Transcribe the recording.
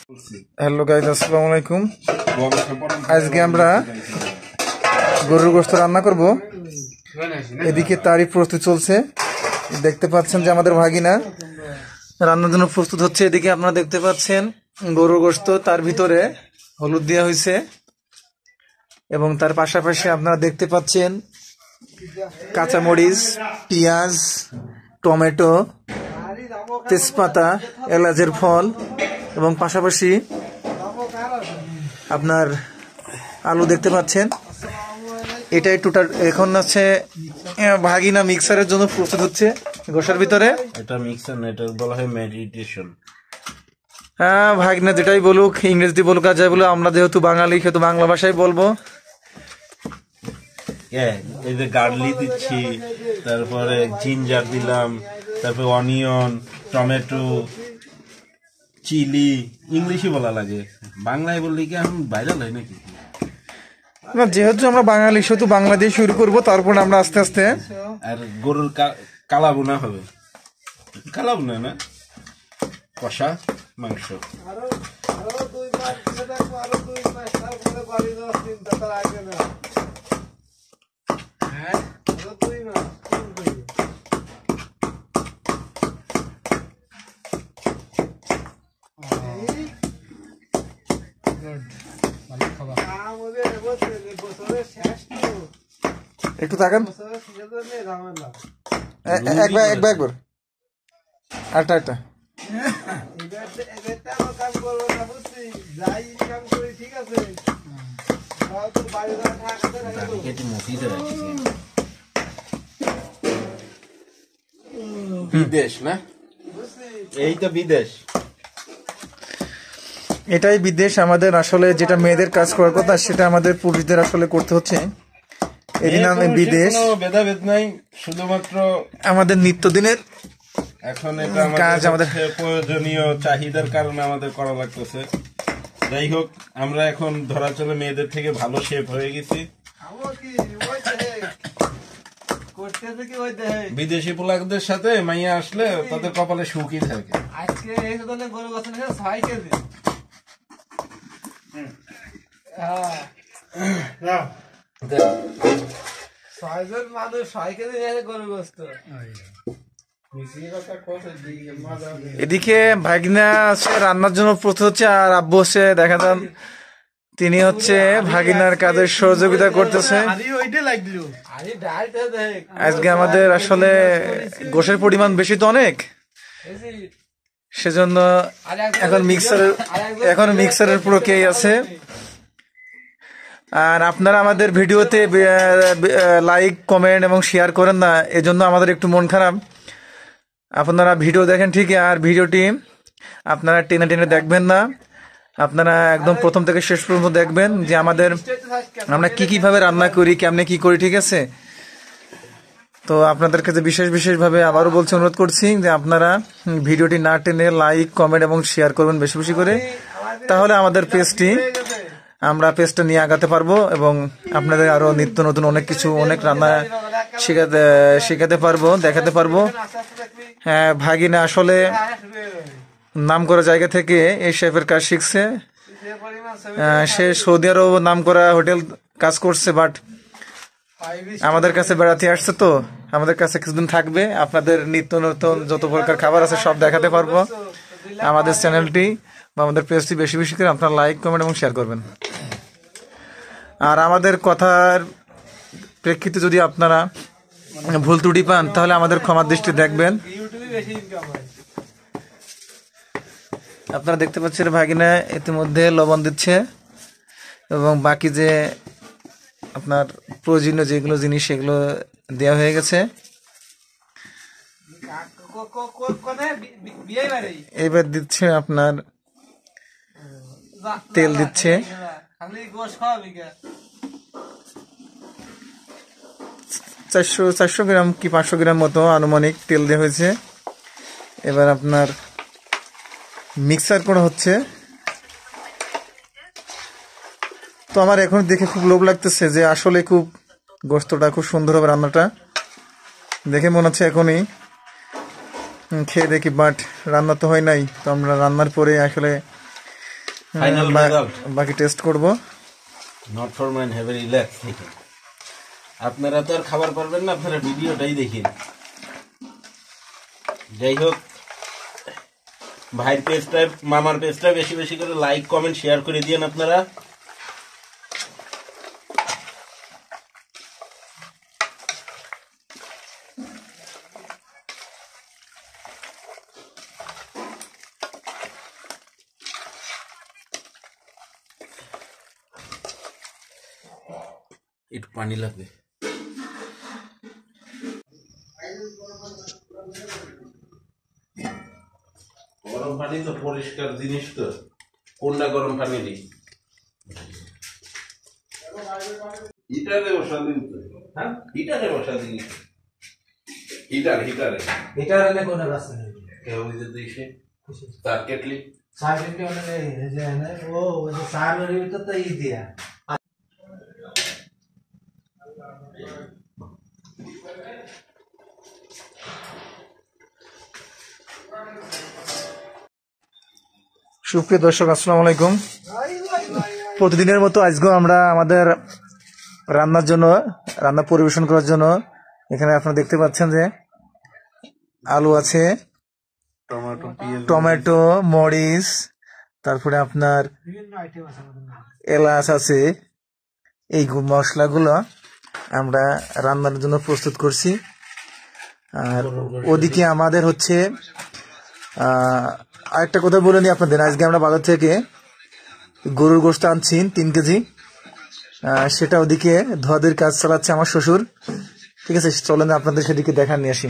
Hello guys, আসসালামু আলাইকুম। আজকে আমরা গরুর গোশত রান্না করব। এদিকে তারই প্রস্তুতি চলছে, দেখতে পাচ্ছেন যে আমাদের ভাগিনা রান্নার জন্য প্রস্তুত হচ্ছে। এদিকে আপনারা দেখতে পাচ্ছেন গরুর গোশত, তার ভিতরে হলুদ দেওয়া হয়েছে এবং তার পাশাপাশি আপনারা দেখতে পাচ্ছেন কাঁচামরিচ, পেঁয়াজ, টমেটো, তেজপাতা, এলাচের ফল এবং পাশাপাশি আপনার আলু দেখতে পাচ্ছেন। এটাই টোটাল এখন আছে ভাগিনা মিক্সারের জন্য প্রস্তুত হচ্ছে গোশার ভিতরে। এটা মিক্সার না, এটা বলা হয় মেডিটেশন। হ্যাঁ, ভাগিনা যেটাই বলুক, ইংরেজি বলুক আর যাই বলুক, আমরা যেহেতু বাঙালি সেহেতু বাংলা ভাষায় বলবো। এই যে গার্লিক দিচ্ছি, তারপরে জিঞ্জার দিলাম, তারপরে অনিয়ন, টমেটো, চিলি। ইংলিশে বলা লাগে, বাংলায় বললে কি এখন ভাইরাল হয় নাকি? না, যেহেতু আমরা বাঙালি সেহেতু বাংলা দিয়ে শুরু করবো, তারপর আমরা আস্তে আস্তে। আর গরুর কালাবুনা হবে, কালাবুনা না, কষা মাংস। একটু তাকান, একবার আরেকটা বিদেশ না, এই তো বিদেশ। এটাই বিদেশ। আমাদের আসলে যেটা মেয়েদের কাজ করার কথা সেটা আমাদের পুরুষদের আসলে করতে হচ্ছে। এর নামে বিদেশ, ভেদাভেদ নাই, শুধুমাত্র আমাদের নিত্যদিনের এখন এটা কাজ, আমাদের প্রয়োজনীয় চাহিদার কারণে আমাদের করা লাগতেছে। যাই হোক, আমরা এখন ধরা চলে মেয়েদের থেকে ভালো শেপ হয়ে গেছি। বিদেশি পোলাকদের সাথে মাইয়া আসলে তাদের কপালে সুখই থাকে। আজকে গরু গাছ 6 কেজি। এদিকে ভাগিনা রান্নার জন্য প্রস্তুত হচ্ছে, আর আব্বু হচ্ছে দেখা যান তিনি হচ্ছে ভাগিনার কাজের সহযোগিতা করতেছে। আজকে আমাদের আসলে গোশের পরিমাণ বেশি তো অনেক, সেজন্য এখন মিক্সারের প্রক্রিয়া আছে। আর আপনারা আমাদের ভিডিওতে লাইক, কমেন্ট এবং শেয়ার করেন না, এজন্য আমাদের একটু মন খারাপ। আপনারা ভিডিও দেখেন ঠিকই, আর ভিডিওটি আপনারা টেনে টেনে দেখবেন না, আপনারা একদম প্রথম থেকে শেষ পর্যন্ত দেখবেন যে আমরা কিভাবে রান্না করি, কেমনে কি করি, ঠিক আছে? তো আপনাদের কাছে বিশেষভাবে আবারও বলছি, অনুরোধ করছি যে আপনারা ভিডিওটি না টেনে লাইক, কমেন্ট এবং শেয়ার করবেন বেশি বেশি করে। তাহলে আমাদের পেজটা নিয়ে আগাতে পারবো এবং আপনাদের আরো নিত্য নতুন অনেক কিছু, অনেক রান্না শেখাতে পারবো, দেখাতে পারবো। হ্যাঁ, ভাগিনা আসলে নাম করা জায়গা থেকে এই শেফের কাজ শিখছে। সে সৌদি আরব নাম করা হোটেল কাজ করছে, বাট আমাদের কাছে বেড়াতে আসছে, তো আমাদের কাছে কিছুদিন থাকবে। আপনাদের নিত্য নতুন যত প্রকার খাবার আছে সব দেখাতে পারবো। আমাদের চ্যানেলটি বা আমাদের পেজটি বেশি বেশি করে আপনারা লাইক, কমেন্ট এবং শেয়ার করবেন। আর আমাদের কথার প্রেক্ষিতে যদি আপনারা ভুল ত্রুটি পান তাহলে আমাদের ক্ষমার দৃষ্টি দেখবেন। আপনারা দেখতে পাচ্ছেন ভাগিনা ইতিমধ্যে লবণ দিচ্ছে এবং বাকি যে আপনার প্রয়োজনীয় যেগুলো জিনিস সেগুলো দেওয়া হয়ে গেছে। এবার দিচ্ছে আপনার তেল দিচ্ছে, 400 গ্রাম কি 500 গ্রাম মতো আনুমানিক তেল দেওয়া হয়েছে। এবার আপনার মিক্সার করা হচ্ছে। তো আমার এখন দেখে খুব লোভ লাগতেছে যে আসলে খুব গোশতটা খুব সুন্দর হবে, রান্নাটা দেখে মনে হচ্ছে এখনই খেয়ে দেখি, বাট রান্না তো হয় নাই। তো আমরা রান্নার পরে আসলে ফাইনাল রেজাল্ট বাকি টেস্ট করব। Not for mind have a relax থেকে আপনারা তো আর খাবার পারবেন না, আপনারা ভিডিওটাই দেখেন। যাই হোক, ভাইয়ের পেজটা মামার পেজটা বেশি বেশি করে লাইক কমেন্ট শেয়ার করে দিয়েন আপনারা। একটু পানি লাগবে। গরম পানি তো পরিষ্কার জিনিস, তো কোনটা গরম পানি দিই হিটারে বসা দিন তো। হ্যাঁ, হিটারে বসা দিন। হিটারে এটার এনে কোন রাস্তা নেই। কেউ যে দিছে তার কেটলি সাইড কে মানে এই যে না ও ওই যে সাইড এর ভিতর তো ই দিয়া। সুপ্রিয় দর্শক, আসসালামু আলাইকুম। প্রতিদিনের মতো আজকেও আমরা আমাদের রান্না পরিবেশন করার জন্য এখানে আপনারা দেখতে পাচ্ছেন যে আলু আছে, টমেটো, মরিচ, তারপরে আপনার বিভিন্ন আইটেম আছে আমাদের না। এলাচ আছে। এই মশলাগুলো আমরা রান্নার জন্য প্রস্তুত করছি। আর ওদিকে আমাদের হচ্ছে আরেকটা কথা বলে নিই আপনাদের, আজকে আমরা বাজার থেকে গরুর গোশত আনছি 3 কেজি। সেটা ওদিকে ধোয়াধুয়ির কাজ চালাচ্ছে আমার শ্বশুর। ঠিক আছে, চলেন আপনাদের সেদিকে দেখা নিয়ে আসি।